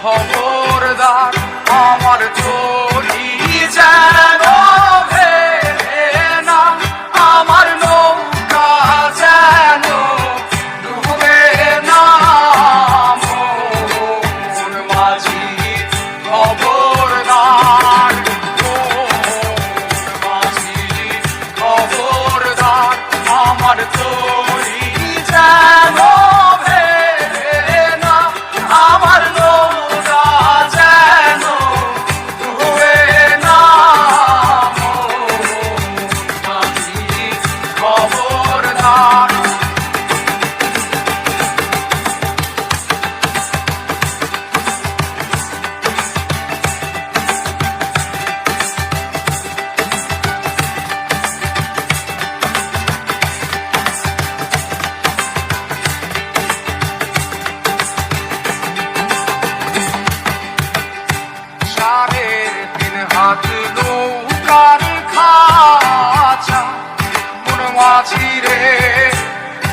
খবরদার আমার তরি যেন ভেড়ে না, আমার নৌকা যেন ডুবে না। মন মাঝি খবরদার, মন মাঝি খবরদার আমার তরি যেন ভেড়ে না, আমার নৌকা যেন ডুবে না। মন মাঝি খবরদার। সাড়ের 3 হাত নৌকার খাঁচা, মন মাঝি রে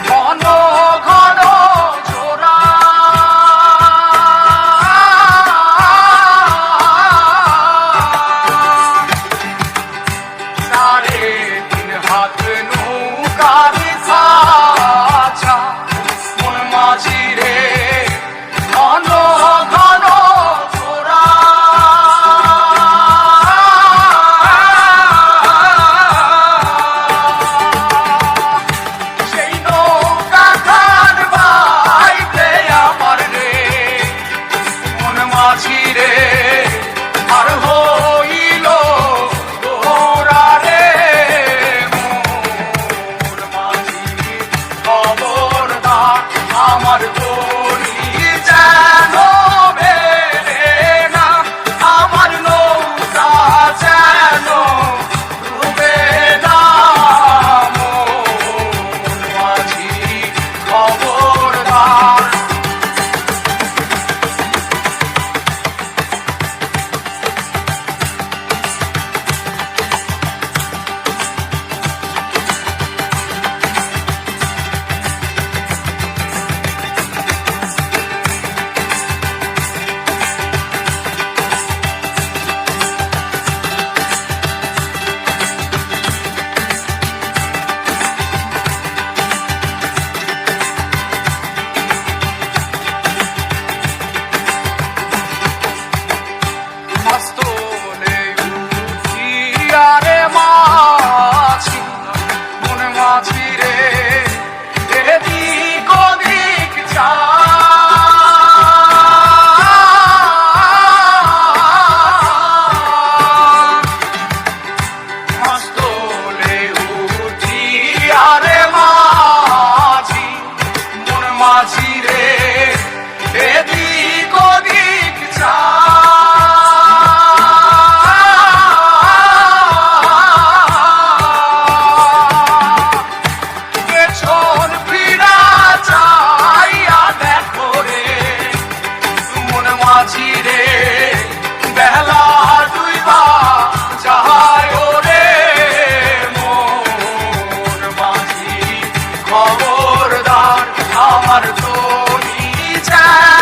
ঘন ঘন জোড়া। সাড়ে 3 হাত নৌকার খাঁচা, মন মাঝি রে ঘন ঘন জোড়া। সেই নৌকা খান বাইতে আমার রে মন মাঝি রে আর হইল গোরা রে। মন মাঝি খবরদার আমার তরি যেন ভেড়ে না, আমার নৌকা যেন ডুবে না। মন মাঝি খবরদার। মাস্তলে উঠিয়া রে মাঝি, মন মাঝি রে এদিক ওদিক যায়। মাস্তলে উঠিয়া রে মাঝি, মন মাঝি রে এদিক ওদিক যায়। পেছন ফিরা চাইয়া দেখো রে মন মাঝি রে বেলা ডুইবা যায় রে। মন মাঝি খবরদার আমার তরি যেন